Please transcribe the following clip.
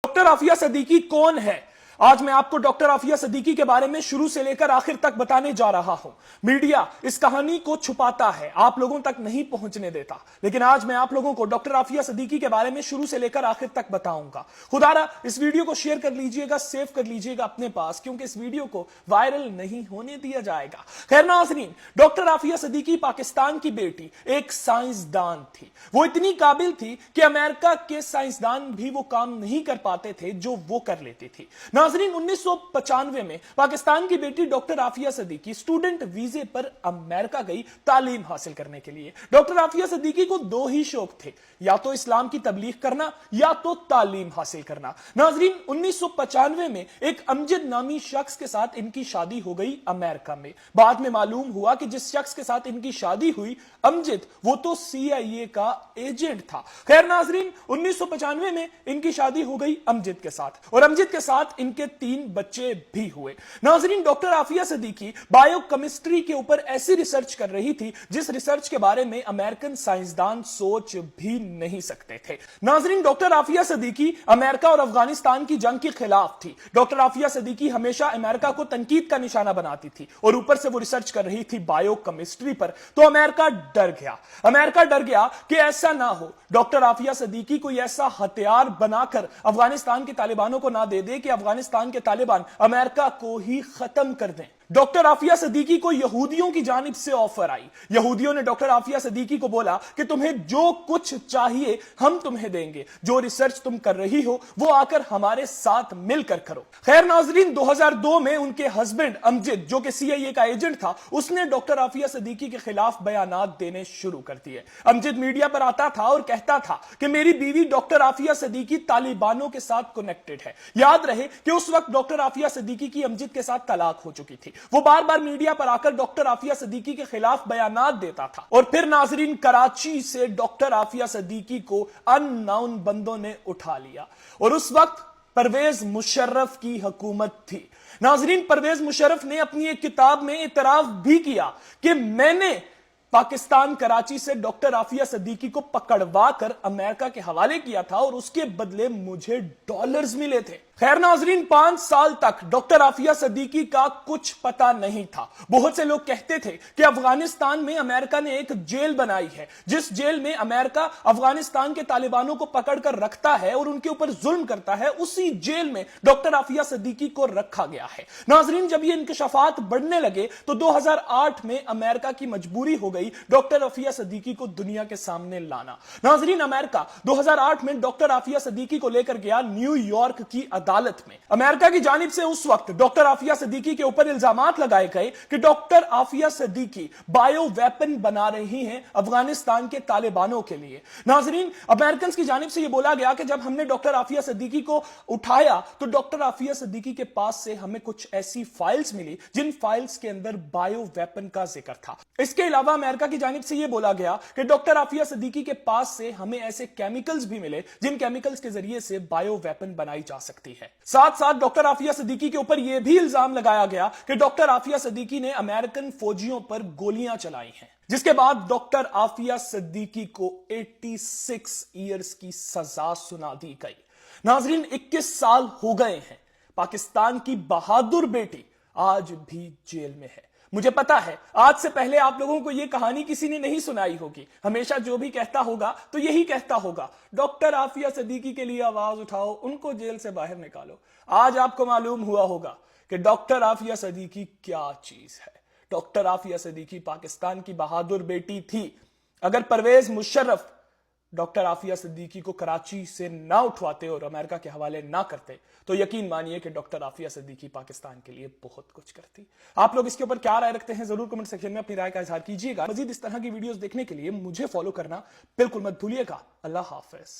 Doctor Aafia Siddiqui कौन है? आज मैं आपको डॉक्टर आफिया सिद्दीकी के बारे में शुरू से लेकर आखिर तक बताने जा रहा हूं। मीडिया इस कहानी को छुपाता है, आप लोगों तक नहीं पहुंचने देता, लेकिन आज मैं आप लोगों को डॉक्टर आफिया सिद्दीकी के बारे में शुरू से लेकर आखिर तक बताऊंगा। खुदारा इस वीडियो को शेयर कर लीजिएगा, सेव कर लीजिएगा अपने पास, क्योंकि इस वीडियो को वायरल नहीं होने दिया जाएगा। खैर नाज़रीन, डॉक्टर आफिया सिद्दीकी पाकिस्तान की बेटी एक साइंसदान थी। वो इतनी काबिल थी कि अमेरिका के साइंसदान भी वो काम नहीं कर पाते थे जो वो कर लेती थी। नाज़रीन, 1995 में पाकिस्तान की बेटी डॉक्टर आफिया सिद्दीकी स्टूडेंट वीजे पर अमेरिका गई तालीम हासिल करने के लिए। डॉक्टर आफिया सिद्दीकी को दो ही शौक थे, या तो इस्लाम की तबलीग करना या तो तालीम हासिल करना। नाज़रीन, 1995 में एक अमजद नामी शख्स के साथ इनकी शादी हो गई अमेरिका में। बाद में मालूम हुआ कि जिस शख्स के साथ इनकी शादी हुई अमजद, वो तो CIA का एजेंट था। खैर नाज़रीन, 1995 में इनकी शादी हो गई अमजद के साथ, और अमजद के साथ इनके 3 बच्चे भी हुए। नाज़रीन, डॉक्टर आफिया सिद्दीकी बायोकेमिस्ट्री के ऊपर ऐसी रिसर्च कर रही थी जिस रिसर्च के बारे में अमेरिकन साइंसदान सोच भी नहीं सकते थे। नाज़रीन, डॉक्टर आफिया सिद्दीकी अमेरिका और अफगानिस्तान की जंग के खिलाफ थी। डॉक्टर आफिया सिद्दीकी हमेशा अमेरिका को तनकीद का निशाना बनाती थी, और ऊपर से वो रिसर्च कर रही थी बायोकेमिस्ट्री पर। तो अमेरिका डर गया कि ऐसा ना हो डॉक्टर आफिया सिद्दीकी कोई ऐसा हथियार बनाकर अफगानिस्तान के तालिबानों को ना दे दे कि अफगानिस्तान के तालिबान अमेरिका को ही खत्म कर दें। डॉक्टर आफिया सिद्दीकी को यहूदियों की जानिब से ऑफर आई। यहूदियों ने डॉक्टर आफिया सिद्दीकी को बोला कि तुम्हें जो कुछ चाहिए हम तुम्हें देंगे, जो रिसर्च तुम कर रही हो वो आकर हमारे साथ मिलकर करो। खैर नाज़रीन, 2002 में उनके हस्बैंड अमजद, जो कि CIA का एजेंट था, उसने डॉक्टर आफिया सिद्दीकी के खिलाफ बयानात देने शुरू कर दिए। अमजद मीडिया पर आता था और कहता था कि मेरी बीवी डॉक्टर आफिया सिद्दीकी तालिबानों के साथ कनेक्टेड है। याद रहे कि उस वक्त डॉक्टर आफिया सिद्दीकी की अमजद के साथ तलाक हो चुकी थी। वो बार बार मीडिया पर आकर डॉक्टर आफिया सिद्दीकी के खिलाफ बयानात देता था। और फिर नाज़रीन, कराची से डॉक्टर आफिया सिद्दीकी को अननोन बंदों ने उठा लिया, और उस वक्त परवेज मुशर्रफ की हुकूमत थी। नाज़रीन, परवेज मुशर्रफ ने अपनी एक किताब में इतराफ भी किया कि मैंने पाकिस्तान कराची से डॉक्टर आफिया सिद्दीकी को पकड़वा कर अमेरिका के हवाले किया था, और उसके बदले मुझे डॉलर्स मिले थे। खैर नाज़रीन, 5 साल तक डॉक्टर आफिया सिद्दीकी का कुछ पता नहीं था। बहुत से लोग कहते थे कि अफगानिस्तान में अमेरिका ने एक जेल बनाई है, जिस जेल में अमेरिका अफगानिस्तान के तालिबानों को पकड़कर रखता है और उनके ऊपर जुल्म करता है, उसी जेल में डॉक्टर आफिया सिद्दीकी को रखा गया है। नाज़रीन, जब ये इंकशाफात बढ़ने लगे तो 2008 में अमेरिका की मजबूरी हो गई डॉक्टर आफिया सिद्दीकी को दुनिया के सामने लाना। नाज़रीन, अमेरिका 2008 में डॉक्टर आफिया सिद्दीकी को लेकर गया न्यूयॉर्क की अदालत में। अमेरिका की जानिब से उस वक्त डॉक्टर आफिया सिद्दीकी के ऊपर इल्जामात लगाए गए कि doctor Aafia Siddiqui bio weapon बना रही हैं अफगानिस्तान के तालिबानों के लिए। नाज़रीन, अमेरिकन की जानिब से यह बोला गया कि जब हमने डॉक्टर आफिया सिद्दीकी को उठाया तो डॉक्टर आफिया सिद्दीकी के पास से हमें कुछ ऐसी फाइल्स मिली जिन फाइल्स के अंदर बायो वेपन का जिक्र था। इसके अलावा अमेरिका की जानिब से यह बोला गया कि डॉक्टर आफिया सिद्दीकी के पास से हमें ऐसे केमिकल्स भी मिले जिन केमिकल्स के जरिए से बायो वेपन बनाई जा सकती है। साथ साथ डॉक्टर आफिया सिद्दीकी के ऊपर यह भी इल्जाम लगाया गया कि डॉक्टर आफिया सिद्दीकी ने अमेरिकन फौजियों पर गोलियां चलाई हैं, जिसके बाद डॉक्टर आफिया सिद्दीकी को 86 ईयर्स की सजा सुना दी गई। नाज़रीन, 21 साल हो गए हैं। पाकिस्तान की बहादुर बेटी आज भी जेल में है। मुझे पता है आज से पहले आप लोगों को यह कहानी किसी ने नहीं सुनाई होगी। हमेशा जो भी कहता होगा तो यही कहता होगा, डॉक्टर आफिया सिद्दीकी के लिए आवाज उठाओ, उनको जेल से बाहर निकालो। आज आपको मालूम हुआ होगा कि डॉक्टर आफिया सिद्दीकी क्या चीज है। डॉक्टर आफिया सिद्दीकी पाकिस्तान की बहादुर बेटी थी। अगर परवेज मुशर्रफ डॉक्टर आफिया सिद्दीकी को कराची से ना उठवाते और अमेरिका के हवाले ना करते तो यकीन मानिए कि डॉक्टर आफिया सिद्दीकी पाकिस्तान के लिए बहुत कुछ करती। आप लोग इसके ऊपर क्या राय रखते हैं जरूर कमेंट सेक्शन में अपनी राय का इजहार कीजिएगा। मजीद इस तरह की वीडियोस देखने के लिए मुझे फॉलो करना बिल्कुल मत भूलिएगा। अल्लाह हाफिज।